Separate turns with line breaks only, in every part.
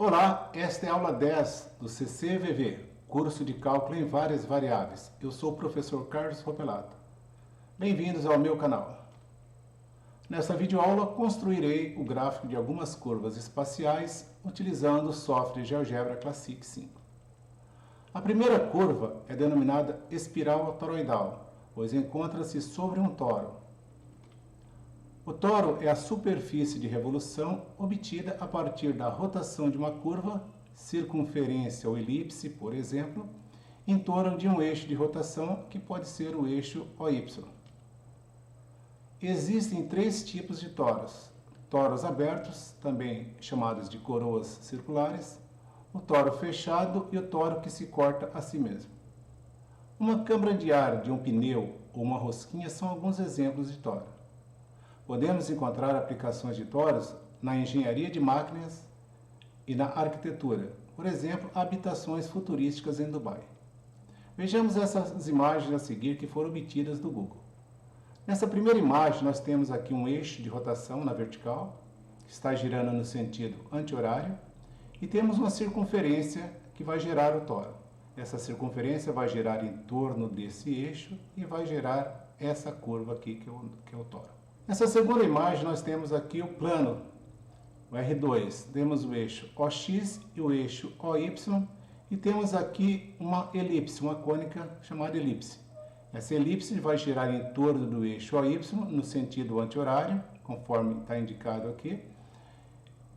Olá, esta é a aula 10 do CCVV, curso de cálculo em várias variáveis. Eu sou o professor Carlos Ropelato. Bem-vindos ao meu canal. Nesta videoaula, construirei o gráfico de algumas curvas espaciais utilizando o software GeoGebra Classic 5. A primeira curva é denominada espiral toroidal, pois encontra-se sobre um toro. O toro é a superfície de revolução obtida a partir da rotação de uma curva, circunferência ou elipse, por exemplo, em torno de um eixo de rotação que pode ser o eixo OY. Existem três tipos de toros: toros abertos, também chamados de coroas circulares, o toro fechado e o toro que se corta a si mesmo. Uma câmara de ar de um pneu ou uma rosquinha são alguns exemplos de toro. Podemos encontrar aplicações de toros na engenharia de máquinas e na arquitetura, por exemplo, habitações futurísticas em Dubai. Vejamos essas imagens a seguir que foram obtidas do Google. Nessa primeira imagem nós temos aqui um eixo de rotação na vertical, que está girando no sentido anti-horário, e temos uma circunferência que vai gerar o toro. Essa circunferência vai girar em torno desse eixo e vai gerar essa curva aqui que é o toro. Nessa segunda imagem nós temos aqui o plano, o R2. Temos o eixo OX e o eixo OY e temos aqui uma elipse, uma cônica chamada elipse. Essa elipse vai girar em torno do eixo OY no sentido anti-horário, conforme está indicado aqui,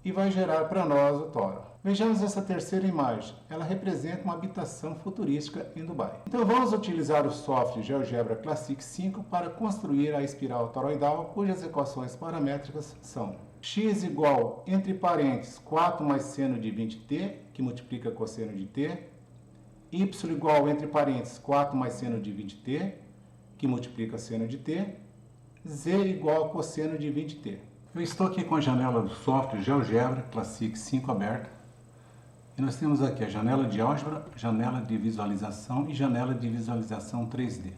e vai gerar para nós o toro. Vejamos essa terceira imagem. Ela representa uma habitação futurística em Dubai. Então vamos utilizar o software GeoGebra Classic 5 para construir a espiral toroidal, cujas equações paramétricas são x igual, entre parênteses, 4 mais seno de 20t, que multiplica cosseno de t, y igual, entre parênteses, 4 mais seno de 20t, que multiplica seno de t, z igual a cosseno de 20t. Eu estou aqui com a janela do software GeoGebra Classic 5 aberta. E nós temos aqui a janela de álgebra, janela de visualização e janela de visualização 3D.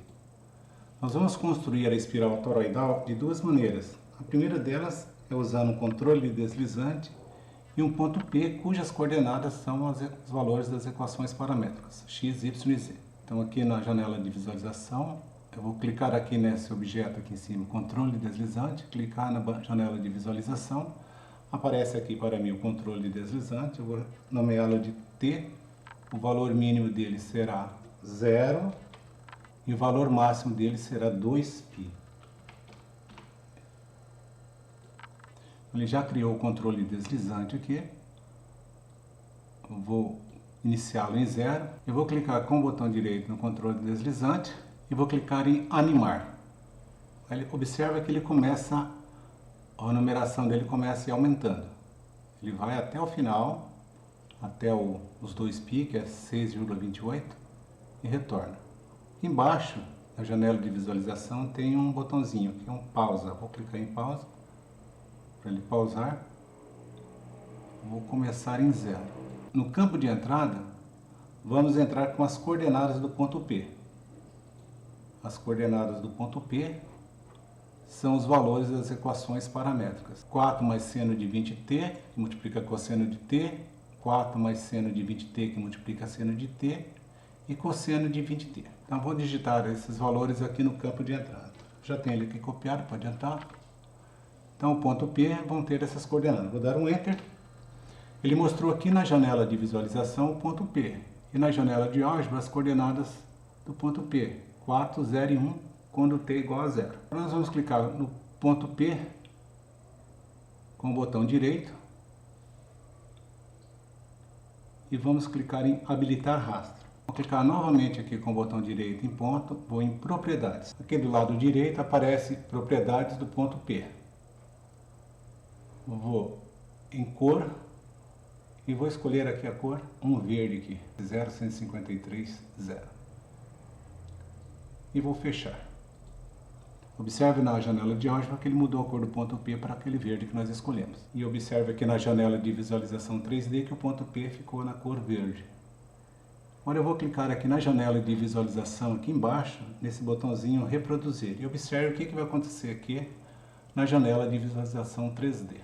Nós vamos construir a espiral toroidal de duas maneiras. A primeira delas é usando um controle deslizante e um ponto P, cujas coordenadas são os valores das equações paramétricas, x, y e z. Então aqui na janela de visualização, eu vou clicar aqui nesse objeto aqui em cima, controle deslizante, clicar na janela de visualização. Aparece aqui para mim o controle deslizante, eu vou nomeá-lo de T, o valor mínimo dele será 0 e o valor máximo dele será 2π. Ele já criou o controle deslizante aqui, eu vou iniciá-lo em 0, eu vou clicar com o botão direito no controle deslizante e vou clicar em animar. Ele observa que ele começa a numeração dele começa a ir aumentando. Ele vai até o final, até os 2π, que é 6,28, e retorna. Embaixo, na janela de visualização, tem um botãozinho, que é um pausa. Vou clicar em pausa, para ele pausar. Vou começar em 0. No campo de entrada, vamos entrar com as coordenadas do ponto P. As coordenadas do ponto P são os valores das equações paramétricas. 4 mais seno de 20t, que multiplica cosseno de t, 4 mais seno de 20t, que multiplica seno de t, e cosseno de 20t. Então vou digitar esses valores aqui no campo de entrada. Já tem ele aqui copiado, pode entrar. Então o ponto P vão ter essas coordenadas. Vou dar um Enter. Ele mostrou aqui na janela de visualização o ponto P. E na janela de álgebra as coordenadas do ponto P. 4, 0 e 1. Quando t é igual a 0. Nós vamos clicar no ponto P com o botão direito e vamos clicar em habilitar rastro. Vou clicar novamente aqui com o botão direito em ponto, vou em propriedades. Aqui do lado direito aparece propriedades do ponto P. Vou em cor e vou escolher aqui a cor, um verde aqui, 0,153, 0. E vou fechar. Observe na janela de álgebra que ele mudou a cor do ponto P para aquele verde que nós escolhemos. E observe aqui na janela de visualização 3D que o ponto P ficou na cor verde. Agora eu vou clicar aqui na janela de visualização aqui embaixo, nesse botãozinho reproduzir. E observe o que vai acontecer aqui na janela de visualização 3D.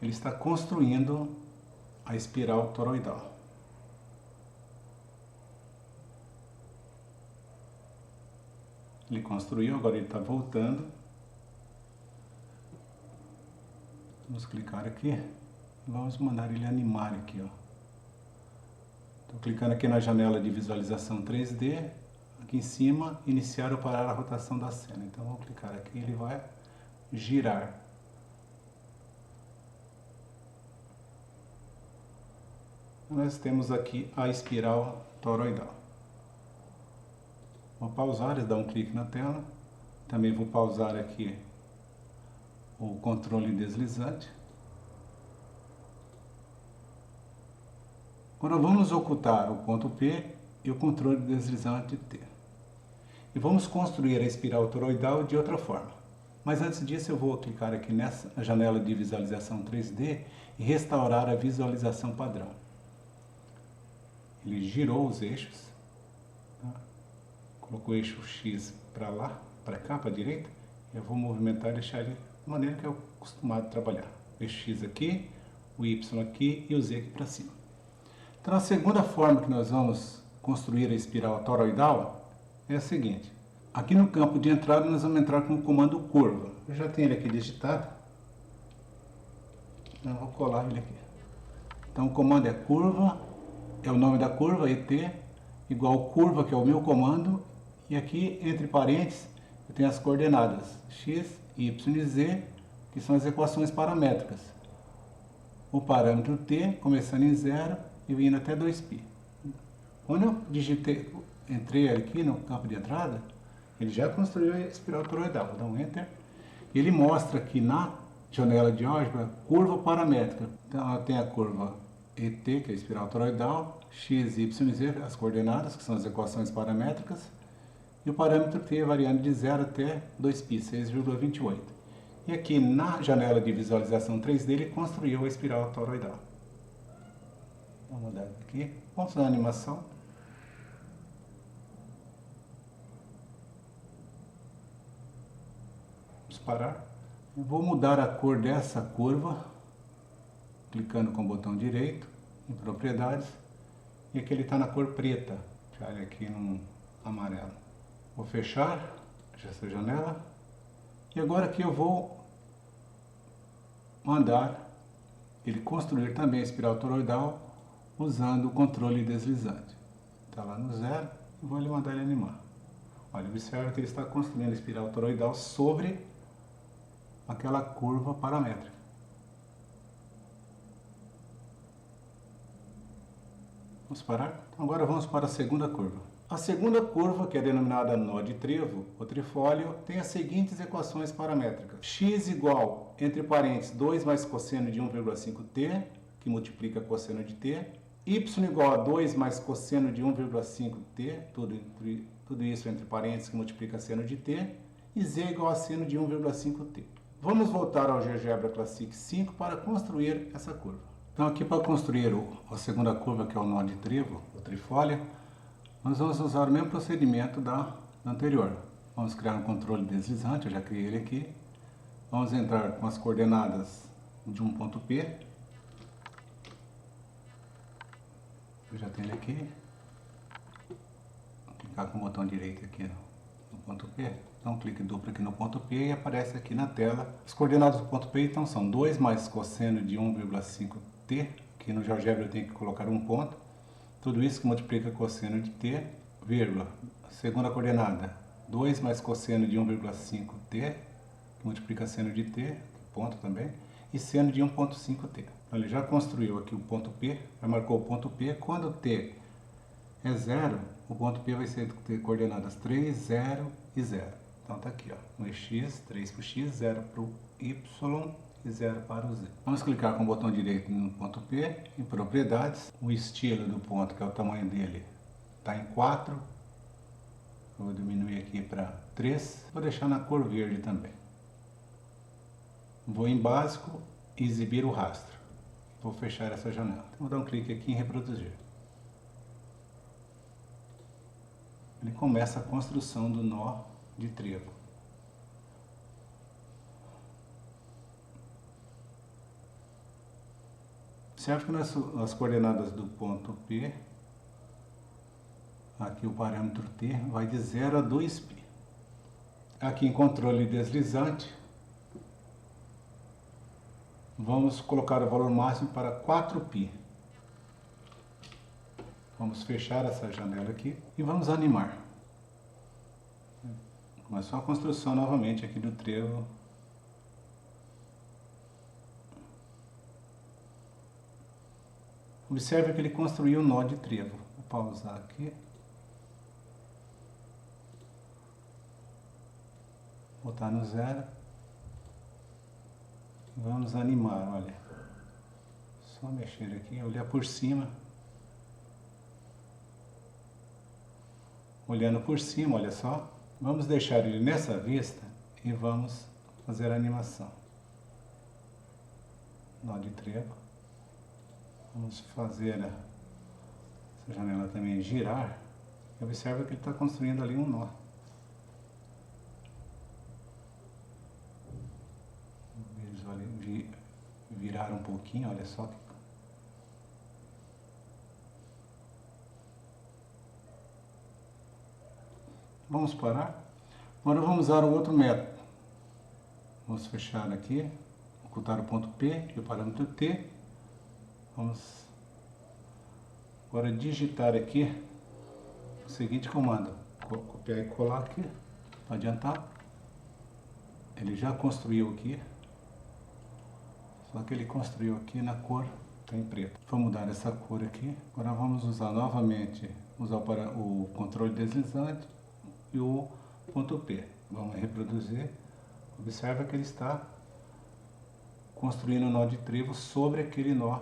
ele está construindo a espiral toroidal. Ele construiu, agora ele está voltando. Vamos clicar aqui e vamos mandar ele animar aqui, ó. Estou clicando aqui na janela de visualização 3D, aqui em cima, iniciar ou parar a rotação da cena. Então vamos clicar aqui, ele vai girar. Nós temos aqui a espiral toroidal. Vou pausar e dar um clique na tela. Também vou pausar aqui o controle deslizante. Agora vamos ocultar o ponto P e o controle deslizante T. E vamos construir a espiral toroidal de outra forma. Mas antes disso eu vou clicar aqui nessa janela de visualização 3D e restaurar a visualização padrão. Ele girou os eixos, tá? Colocou o eixo X para lá, para cá, para a direita. Eu vou movimentar e deixar ele da maneira que eu acostumado a trabalhar. O eixo X aqui, o Y aqui e o Z aqui para cima. Então a segunda forma que nós vamos construir a espiral toroidal é a seguinte. Aqui no campo de entrada nós vamos entrar com o comando curva. Eu já tenho ele aqui digitado. Eu vou colar ele aqui. Então o comando é curva, é o nome da curva, ET, igual curva, que é o meu comando. E aqui, entre parênteses, eu tenho as coordenadas x, y e z, que são as equações paramétricas. O parâmetro t, começando em 0 e indo até 2π. Quando eu entrei aqui no campo de entrada, ele já construiu a espiral toroidal. Vou dar um Enter. E ele mostra aqui na janela de álgebra curva paramétrica. Então, tem a curva ET, que é a espiral toroidal, x, y e z, as coordenadas, que são as equações paramétricas, e o parâmetro t variando de 0 até 2π, 6,28. E aqui na janela de visualização 3D ele construiu a espiral toroidal. Vamos mudar aqui. Vamos na animação. Vamos parar. Eu vou mudar a cor dessa curva, clicando com o botão direito em propriedades. E aqui ele está na cor preta. Já ele aqui no amarelo. Vou fechar essa janela. E agora aqui eu vou mandar ele construir também a espiral toroidal usando o controle deslizante. Está lá no 0 e vou mandar ele animar. Olha, observa que ele está construindo a espiral toroidal sobre aquela curva paramétrica. Vamos parar? Então agora vamos para a segunda curva. A segunda curva, que é denominada nó de trevo, ou trifólio, tem as seguintes equações paramétricas. X igual, entre parênteses, 2 mais cosseno de 1,5t, que multiplica cosseno de t. Y igual a 2 mais cosseno de 1,5t, tudo isso entre parênteses, que multiplica seno de t. E z igual a seno de 1,5t. Vamos voltar ao GeoGebra Classic 5 para construir essa curva. Então aqui para construir a segunda curva, que é o nó de trevo, ou trifólio, nós vamos usar o mesmo procedimento da anterior. Vamos criar um controle deslizante, eu já criei ele aqui. Vamos entrar com as coordenadas de um ponto P. Eu já tenho ele aqui. Vou clicar com o botão direito aqui no ponto P. Então clique duplo aqui no ponto P e aparece aqui na tela. As coordenadas do ponto P então são 2 mais cosseno de 1,5t. Aqui no GeoGebra eu tenho que colocar um ponto. Tudo isso que multiplica cosseno de t, vírgula. Segunda coordenada, 2 mais cosseno de 1,5t, que multiplica seno de t, ponto também, e seno de 1,5t. Então, ele já construiu aqui o ponto P, já marcou o ponto P. Quando t é 0, o ponto P vai ter coordenadas 3, 0 e 0. Então está aqui, ó, no x, 3 para o x, 0 para o y e 0 para o z. Vamos clicar com o botão direito no ponto P, em propriedades. O estilo do ponto, que é o tamanho dele, está em 4. Vou diminuir aqui para 3. Vou deixar na cor verde também. Vou em básico e exibir o rastro. Vou fechar essa janela. Vou dar um clique aqui em reproduzir. Ele começa a construção do nó de trevo. Observe que nas coordenadas do ponto P, aqui o parâmetro T vai de 0 a 2π. Aqui em controle deslizante, vamos colocar o valor máximo para 4π. Vamos fechar essa janela aqui e vamos animar. Começou a construção novamente aqui do trevo. Observe que ele construiu um nó de trevo. Vou pausar aqui. Botar no 0. Vamos animar, olha. Só mexer aqui, olhar por cima. Olhando por cima, olha só. Vamos deixar ele nessa vista e vamos fazer a animação. Nó de trevo. Vamos fazer essa janela também girar. E observa que ele está construindo ali um nó. Virar um pouquinho, olha só. Vamos parar. Agora vamos usar o outro método. Vamos fechar aqui, ocultar o ponto P e o parâmetro T. Vamos agora digitar aqui o seguinte comando. Copiar e colar aqui, para adiantar. Ele já construiu aqui. Só que ele construiu aqui na cor, está em preto. Vou mudar essa cor aqui. Agora vamos usar novamente, para o controle deslizante e o ponto P. Vamos reproduzir. Observa que ele está construindo um nó de trevo sobre aquele nó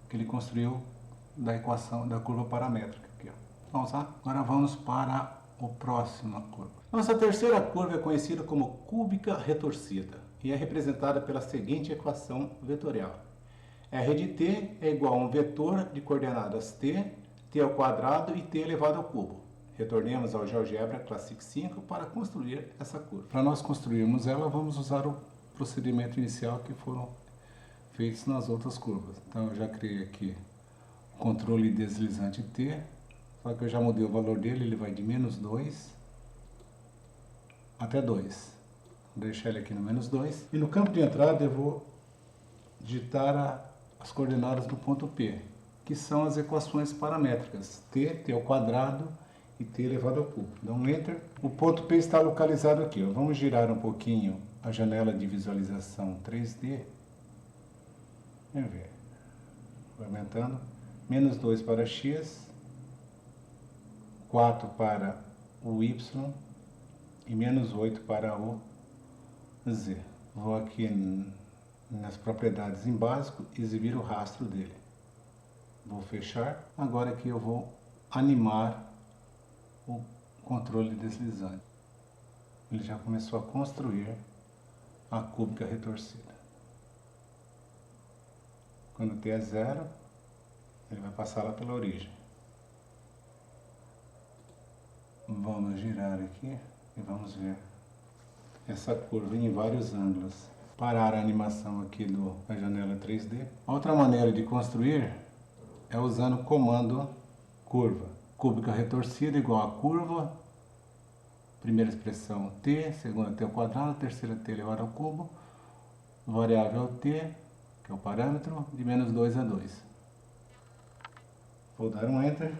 que ele construiu da equação da curva paramétrica. Aqui, ó. Vamos lá? Agora vamos para a próxima curva. Nossa terceira curva é conhecida como cúbica retorcida e é representada pela seguinte equação vetorial. R de t é igual a um vetor de coordenadas t, t ao quadrado e t elevado ao cubo. Retornemos ao GeoGebra Classic 5 para construir essa curva. Para nós construirmos ela, vamos usar o procedimento inicial que foram feitos nas outras curvas. Então eu já criei aqui o controle deslizante t, só que eu já mudei o valor dele, ele vai de -2 até 2. Vou deixar ele aqui no -2. E no campo de entrada eu vou digitar as coordenadas do ponto P, que são as equações paramétricas. T ao quadrado e t elevado ao cubo. Dá um Enter. O ponto P está localizado aqui. Ó. Vamos girar um pouquinho a janela de visualização 3D. Vamos ver. Vai aumentando. -2 para x, 4 para o y e -8 para o z. Vou aqui nas propriedades em básico exibir o rastro dele. Vou fechar. Agora aqui eu vou animar o controle deslizante. Ele já começou a construir a cúbica retorcida. Quando t é 0, ele vai passar lá pela origem. Vamos girar aqui e vamos ver essa curva em vários ângulos. Parar a animação aqui da janela 3D. Outra maneira de construir é usando o comando curva. Cúbica retorcida igual a curva, primeira expressão t, segunda t ao quadrado, terceira t elevado ao cubo, variável t, que é o parâmetro, de -2 a 2. Vou dar um Enter,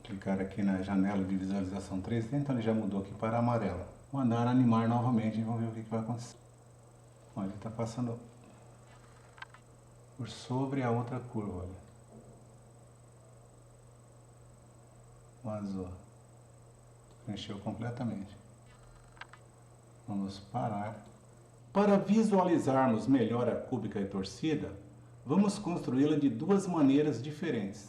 clicar aqui na janela de visualização 3D, então ele já mudou aqui para amarela. Vou mandar animar novamente e vamos ver o que vai acontecer. Olha, ele está passando por sobre a outra curva, olha. O azul preencheu completamente. Vamos parar. Para visualizarmos melhor a cúbica retorcida, vamos construí-la de duas maneiras diferentes.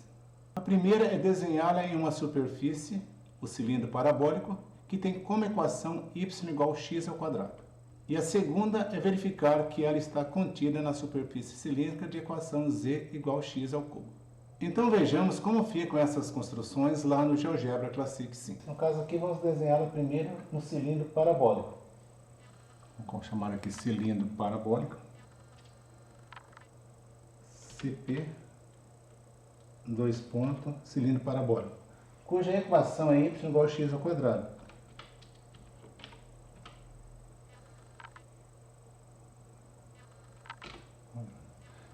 A primeira é desenhá-la em uma superfície, o cilindro parabólico, que tem como equação y igual a x ao quadrado. E a segunda é verificar que ela está contida na superfície cilíndrica de equação z igual a x ao cubo. Então vejamos como ficam essas construções lá no GeoGebra Classic 5. No caso aqui vamos desenhá-la primeiro no cilindro parabólico. Vamos chamar aqui cilindro parabólico. CP, dois pontos, cilindro parabólico, cuja equação é y igual a x ao quadrado.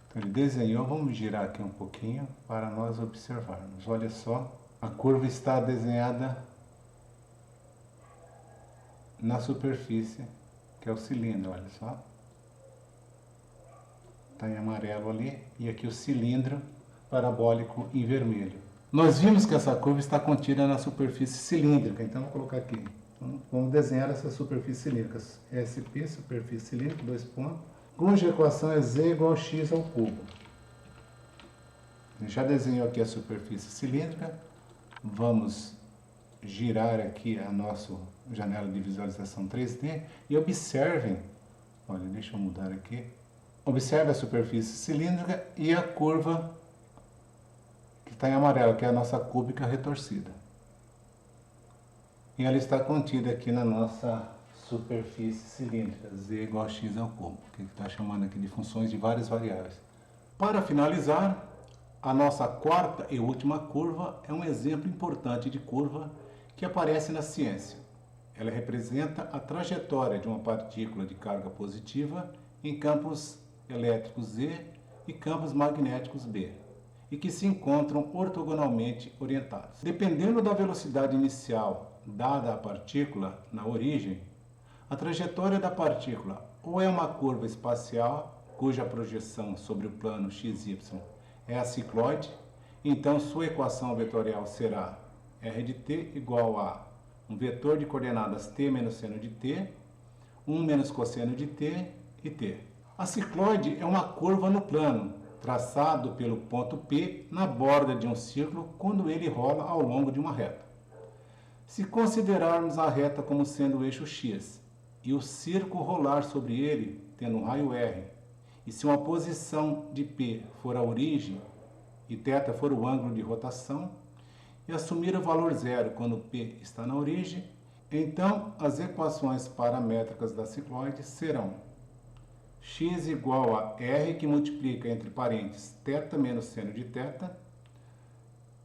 Então ele desenhou, vamos girar aqui um pouquinho para nós observarmos. Olha só, a curva está desenhada na superfície, que é o cilindro, olha só. Está em amarelo ali, e aqui o cilindro parabólico em vermelho. Nós vimos que essa curva está contida na superfície cilíndrica, então vou colocar aqui. Então, vamos desenhar essa superfície cilíndrica. SP, superfície cilíndrica, dois pontos, cuja equação é z igual a x ao cubo. Já desenhou aqui a superfície cilíndrica, vamos girar aqui a nossa janela de visualização 3D e observem, olha, deixa eu mudar aqui, observe a superfície cilíndrica e a curva que está em amarelo, que é a nossa cúbica retorcida. E ela está contida aqui na nossa superfície cilíndrica, z igual a x ao cubo, que está chamando aqui de funções de várias variáveis. Para finalizar, a nossa quarta e última curva é um exemplo importante de curva que aparece na ciência. Ela representa a trajetória de uma partícula de carga positiva em campos elétricos E e campos magnéticos B, e que se encontram ortogonalmente orientados. Dependendo da velocidade inicial dada à partícula na origem, a trajetória da partícula ou é uma curva espacial, cuja projeção sobre o plano XY é a cicloide, então sua equação vetorial será R de t igual a um vetor de coordenadas t menos seno de t, 1 menos cosseno de t e t. A cicloide é uma curva no plano, traçado pelo ponto P na borda de um círculo quando ele rola ao longo de uma reta. Se considerarmos a reta como sendo o eixo x e o círculo rolar sobre ele tendo um raio R, e se uma posição de P for a origem e θ for o ângulo de rotação, e assumir o valor zero quando P está na origem, então as equações paramétricas da cicloide serão x igual a R que multiplica entre parênteses θ menos seno de θ,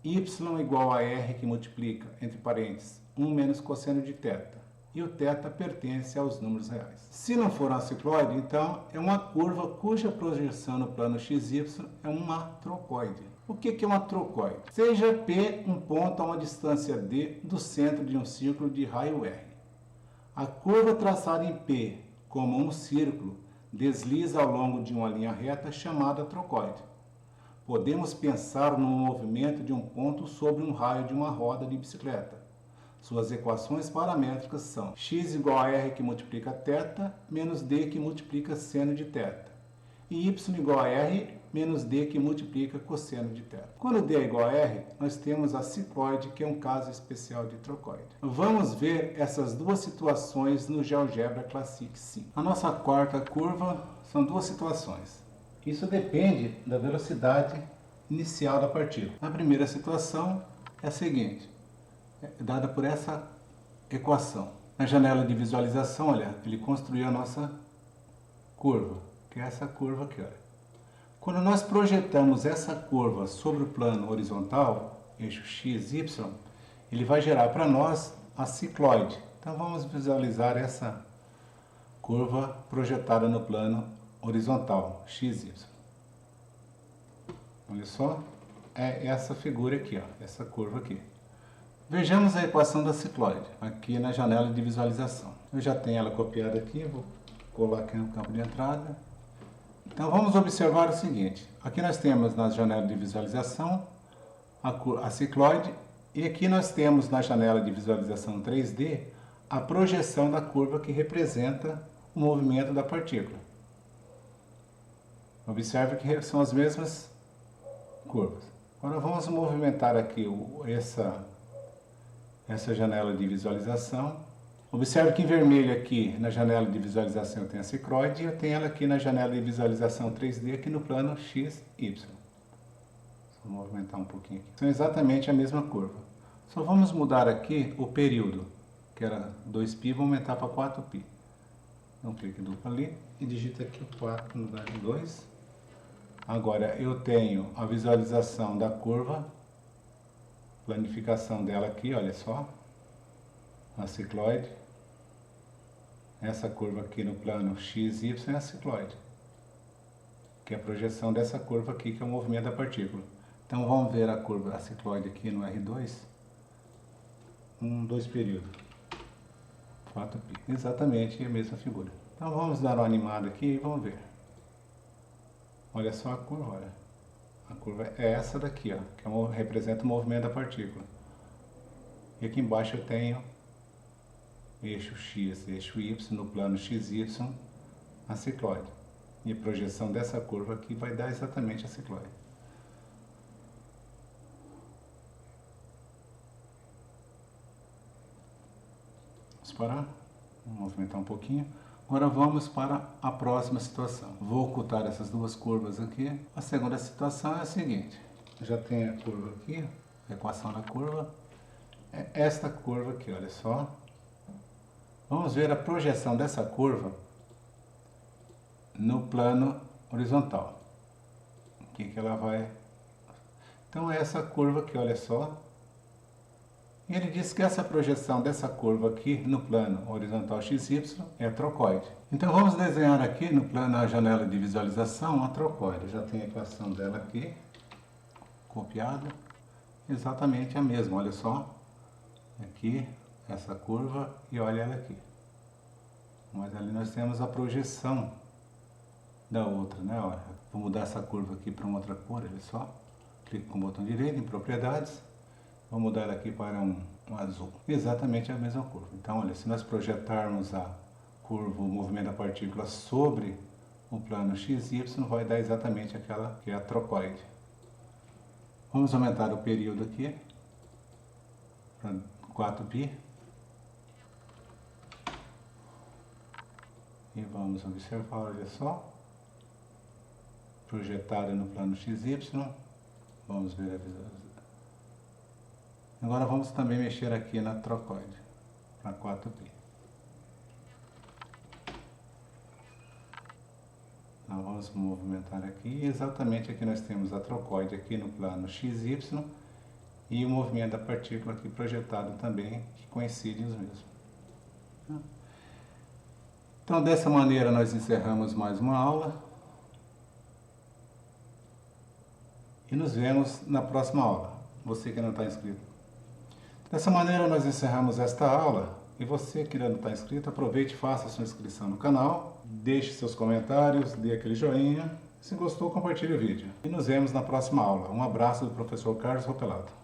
y igual a R que multiplica entre parênteses 1 menos cosseno de θ, e o θ pertence aos números reais. Se não for uma cicloide, então é uma curva cuja projeção no plano XY é uma trocoide. O que é uma trocoide? Seja P um ponto a uma distância d do centro de um círculo de raio R. A curva traçada em P como um círculo desliza ao longo de uma linha reta chamada trocoide. Podemos pensar no movimento de um ponto sobre um raio de uma roda de bicicleta. Suas equações paramétricas são x igual a R que multiplica θ menos d que multiplica seno de θ, e y igual a R menos d que multiplica cosseno de θ. Quando d é igual a R, nós temos a cicloide, que é um caso especial de trocoide. Vamos ver essas duas situações no GeoGebra Classic 5. A nossa quarta curva são duas situações. Isso depende da velocidade inicial da partícula. A primeira situação é a seguinte, dada por essa equação. Na janela de visualização, olha, ele construiu a nossa curva, que é essa curva aqui, olha. Quando nós projetamos essa curva sobre o plano horizontal, eixo x, y, ele vai gerar para nós a cicloide. Então vamos visualizar essa curva projetada no plano horizontal, x, y. Olha só, é essa figura aqui, ó, essa curva aqui. Vejamos a equação da cicloide, aqui na janela de visualização. Eu já tenho ela copiada aqui, vou colar aqui no campo de entrada. Então vamos observar o seguinte, aqui nós temos na janela de visualização a cicloide, e aqui nós temos na janela de visualização 3D a projeção da curva que representa o movimento da partícula. Observe que são as mesmas curvas. Agora vamos movimentar aqui essa janela de visualização. Observe que em vermelho aqui na janela de visualização eu tenho a cicloide e eu tenho ela aqui na janela de visualização 3D aqui no plano x, y. Vou movimentar um pouquinho aqui. São exatamente a mesma curva. Só vamos mudar aqui o período, que era 2π, vou aumentar para 4π. Dá um clique duplo ali e digita aqui o 4 no lugar de 2. Agora eu tenho a visualização da curva, planificação dela aqui, olha só, a cicloide. Essa curva aqui no plano x, y é a cicloide, que é a projeção dessa curva aqui, que é o movimento da partícula. Então vamos ver a curva, a cicloide aqui no R2, 2 períodos, 4π, exatamente a mesma figura. Então vamos dar uma animada aqui e vamos ver. Olha só a curva, olha. A curva é essa daqui, ó, que representa o movimento da partícula. E aqui embaixo eu tenho eixo x, eixo y, no plano xy, a cicloide. E a projeção dessa curva aqui vai dar exatamente a cicloide. Vamos parar? Vamos movimentar um pouquinho. Agora vamos para a próxima situação. Vou ocultar essas duas curvas aqui. A segunda situação é a seguinte. Já tem a curva aqui, a equação da curva. É esta curva aqui, olha só. Vamos ver a projeção dessa curva no plano horizontal. O que ela vai... Então é essa curva aqui, olha só. E ele diz que essa projeção dessa curva aqui no plano horizontal XY é a trocoide. Então vamos desenhar aqui no plano a janela de visualização a trocoide. Já tem a equação dela aqui, copiada, exatamente a mesma, olha só. Aqui, essa curva e olha ela aqui. Mas ali nós temos a projeção da outra, né? Olha, vou mudar essa curva aqui para uma outra cor, olha só. Clico com o botão direito em propriedades. Vou mudar ela aqui para um azul. Exatamente a mesma curva. Então, olha, se nós projetarmos a curva, o movimento da partícula sobre o plano XY, vai dar exatamente aquela que é a trocoide. Vamos aumentar o período aqui para 4π. E vamos observar, olha só. Projetada no plano XY. Vamos ver a visualização. Agora vamos também mexer aqui na trocoide, para 4π. Então vamos movimentar aqui, exatamente aqui nós temos a trocoide aqui no plano XY e o movimento da partícula aqui projetado também, que coincidem os mesmos. Então dessa maneira nós encerramos mais uma aula e nos vemos na próxima aula, você que não está inscrito. Dessa maneira nós encerramos esta aula e você que ainda não está inscrito, aproveite e faça a sua inscrição no canal, deixe seus comentários, dê aquele joinha, se gostou compartilhe o vídeo. E nos vemos na próxima aula. Um abraço do professor Carlos Ropelato.